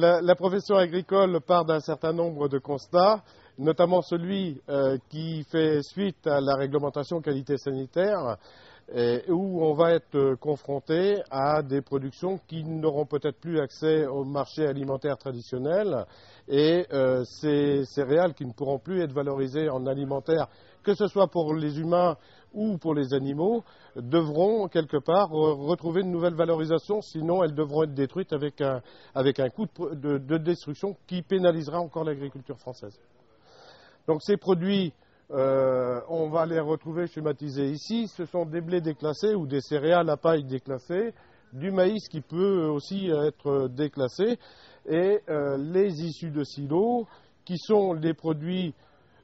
la profession agricole part d'un certain nombre de constats, notamment celui qui fait suite à la réglementation qualité sanitaire, où on va être confronté à des productions qui n'auront peut-être plus accès au marché alimentaire traditionnel et ces céréales qui ne pourront plus être valorisées en alimentaire, que ce soit pour les humains ou pour les animaux, devront quelque part retrouver une nouvelle valorisation, sinon elles devront être détruites avec un coût de destruction qui pénalisera encore l'agriculture française. Donc ces produits, on va les retrouver schématisés ici. Ce sont des blés déclassés ou des céréales à paille déclassées, du maïs qui peut aussi être déclassé, et les issues de silos, qui sont les produits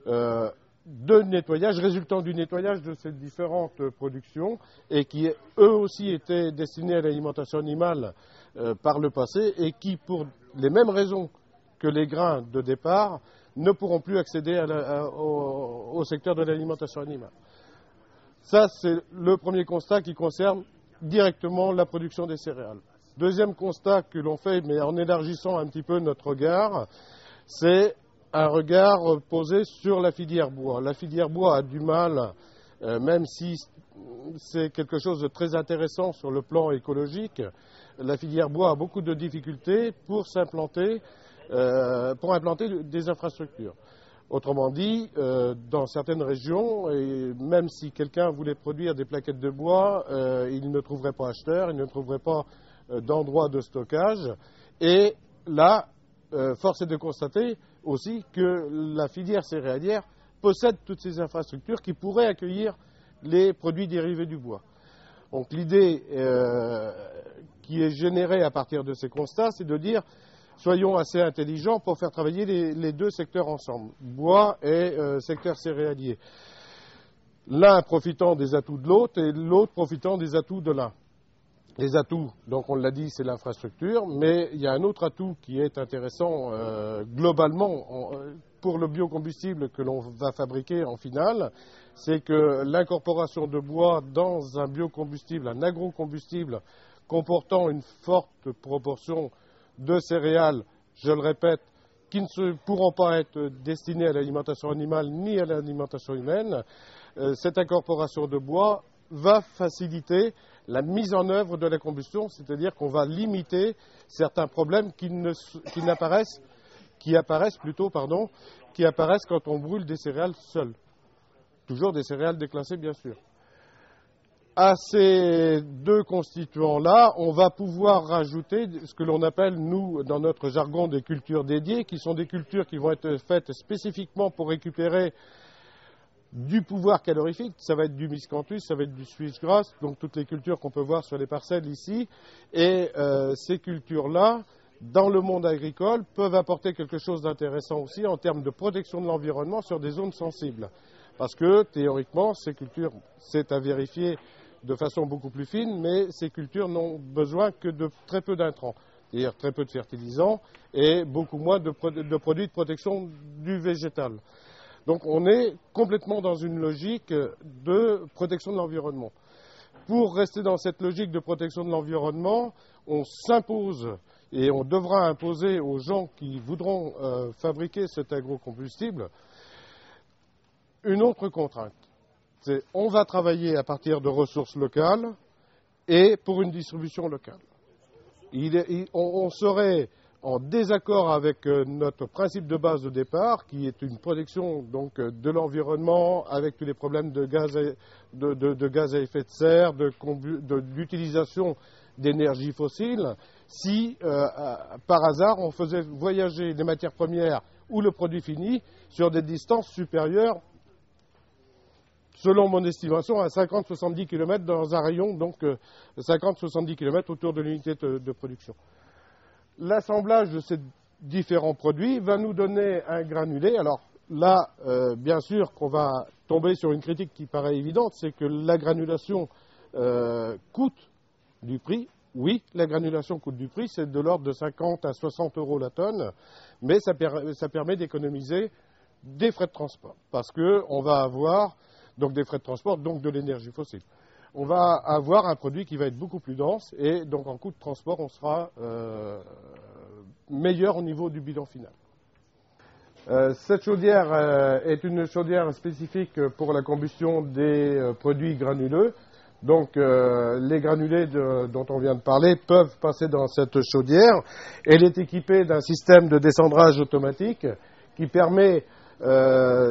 de nettoyage, résultant du nettoyage de ces différentes productions, et qui eux aussi étaient destinés à l'alimentation animale par le passé, et qui, pour les mêmes raisons que les grains de départ, ne pourront plus accéder au secteur de l'alimentation animale. Ça, c'est le premier constat qui concerne directement la production des céréales. Deuxième constat que l'on fait, mais en élargissant un petit peu notre regard, c'est un regard posé sur la filière bois. La filière bois a du mal, même si c'est quelque chose de très intéressant sur le plan écologique, la filière bois a beaucoup de difficultés pour s'implanter, pour implanter des infrastructures. Autrement dit, dans certaines régions, et même si quelqu'un voulait produire des plaquettes de bois, il ne trouverait pas acheteur, il ne trouverait pas d'endroit de stockage. Et là, force est de constater aussi que la filière céréalière possède toutes ces infrastructures qui pourraient accueillir les produits dérivés du bois. Donc l'idée qui est générée à partir de ces constats, c'est de dire soyons assez intelligents pour faire travailler les deux secteurs ensemble, bois et secteur céréalier. L'un profitant des atouts de l'autre et l'autre profitant des atouts de l'un. Les atouts, donc on l'a dit, c'est l'infrastructure, mais il y a un autre atout qui est intéressant globalement pour le biocombustible que l'on va fabriquer en finale, c'est que l'incorporation de bois dans un biocombustible, un agrocombustible comportant une forte proportion de céréales, je le répète, qui ne pourront pas être destinées à l'alimentation animale ni à l'alimentation humaine, cette incorporation de bois va faciliter la mise en œuvre de la combustion, c'est-à-dire qu'on va limiter certains problèmes qui apparaissent quand on brûle des céréales seules. Toujours des céréales déclassées, bien sûr. À ces deux constituants-là, on va pouvoir rajouter ce que l'on appelle, nous, dans notre jargon, des cultures dédiées, qui sont des cultures qui vont être faites spécifiquement pour récupérer du pouvoir calorifique. Ça va être du miscanthus, ça va être du switchgrass, donc toutes les cultures qu'on peut voir sur les parcelles ici. Et ces cultures-là, dans le monde agricole, peuvent apporter quelque chose d'intéressant aussi en termes de protection de l'environnement sur des zones sensibles. Parce que, théoriquement, ces cultures, c'est à vérifier de façon beaucoup plus fine, mais ces cultures n'ont besoin que de très peu d'intrants, c'est-à-dire très peu de fertilisants et beaucoup moins de produits de protection du végétal. Donc on est complètement dans une logique de protection de l'environnement. Pour rester dans cette logique de protection de l'environnement, on s'impose et on devra imposer aux gens qui voudront fabriquer cet agrocombustible une autre contrainte. C'est on va travailler à partir de ressources locales et pour une distribution locale. On serait en désaccord avec notre principe de base de départ, qui est une protection donc, de l'environnement avec tous les problèmes de gaz à effet de serre, d'utilisation d'énergie fossile, si par hasard on faisait voyager les matières premières ou le produit fini sur des distances supérieures, selon mon estimation, à 50-70 km dans un rayon, donc 50-70 km autour de l'unité de production. L'assemblage de ces différents produits va nous donner un granulé. Alors là, bien sûr qu'on va tomber sur une critique qui paraît évidente, c'est que la granulation coûte du prix. Oui, la granulation coûte du prix, c'est de l'ordre de 50 à 60 euros la tonne, mais ça permet d'économiser des frais de transport, parce qu'on va avoir donc des frais de transport, donc de l'énergie fossile. On va avoir un produit qui va être beaucoup plus dense et donc en coût de transport, on sera meilleure au niveau du bilan final. Cette chaudière est une chaudière spécifique pour la combustion des produits granuleux. Donc les granulés dont on vient de parler peuvent passer dans cette chaudière. Elle est équipée d'un système de descendrage automatique qui permet,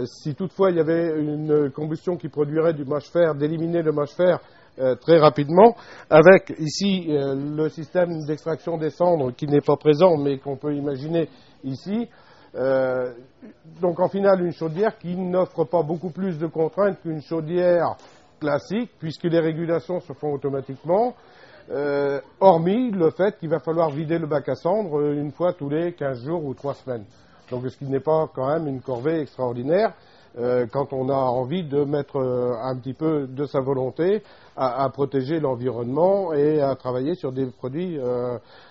si toutefois il y avait une combustion qui produirait du mâche-fer, d'éliminer le mâche-fer très rapidement, avec ici le système d'extraction des cendres qui n'est pas présent mais qu'on peut imaginer ici. Donc en finale une chaudière qui n'offre pas beaucoup plus de contraintes qu'une chaudière classique, puisque les régulations se font automatiquement, hormis le fait qu'il va falloir vider le bac à cendres une fois tous les 15 jours ou 3 semaines. Donc ce qui n'est pas quand même une corvée extraordinaire quand on a envie de mettre un petit peu de sa volonté à protéger l'environnement et à travailler sur des produits,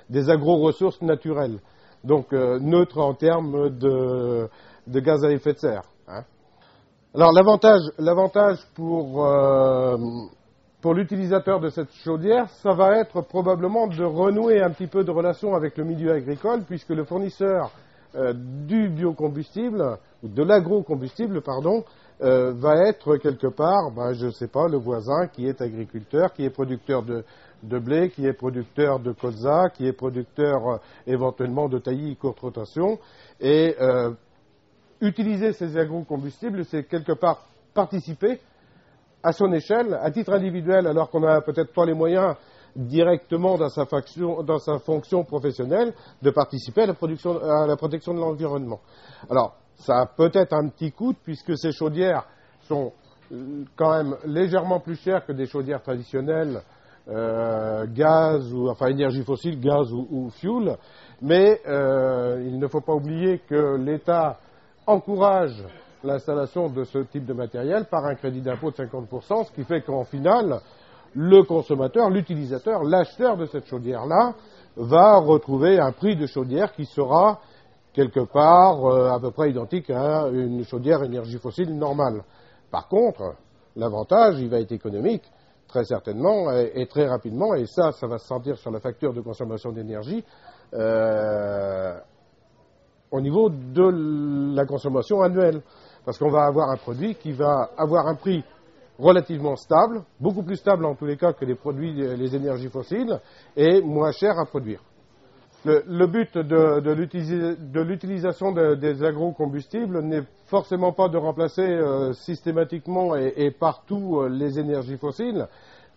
des agro-ressources naturelles. Donc neutres en termes de gaz à effet de serre. Hein. Alors l'avantage pour l'utilisateur de cette chaudière, ça va être probablement de renouer un petit peu de relation avec le milieu agricole, puisque le fournisseur du biocombustible, ou de l'agrocombustible, pardon, va être quelque part, je ne sais pas, le voisin qui est agriculteur, qui est producteur de blé, qui est producteur de colza, qui est producteur éventuellement de taillis courte rotation. Et utiliser ces agrocombustibles, c'est quelque part participer à son échelle, à titre individuel, alors qu'on n'a peut-être pas les moyens directement dans sa fonction professionnelle, de participer à la protection de l'environnement. Alors, ça a peut-être un petit coût, puisque ces chaudières sont quand même légèrement plus chères que des chaudières traditionnelles, gaz, ou enfin énergie fossile, gaz ou fuel, mais il ne faut pas oublier que l'État encourage l'installation de ce type de matériel par un crédit d'impôt de 50%, ce qui fait qu'en final, le consommateur, l'utilisateur, l'acheteur de cette chaudière-là va retrouver un prix de chaudière qui sera quelque part à peu près identique à une chaudière énergie fossile normale. Par contre, l'avantage, il va être économique, très certainement, et très rapidement, et ça va se sentir sur la facture de consommation d'énergie, au niveau de la consommation annuelle. Parce qu'on va avoir un produit qui va avoir un prix relativement stable, beaucoup plus stable en tous les cas que les énergies fossiles, et moins cher à produire. Le but de l'utilisation des agrocombustibles n'est forcément pas de remplacer systématiquement et partout les énergies fossiles,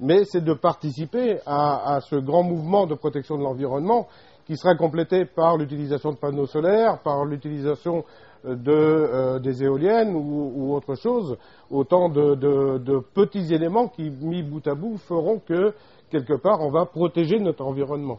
mais c'est de participer à ce grand mouvement de protection de l'environnement qui sera complété par l'utilisation de panneaux solaires, par l'utilisation des éoliennes ou autre chose, autant de petits éléments qui, mis bout à bout, feront que, quelque part, on va protéger notre environnement.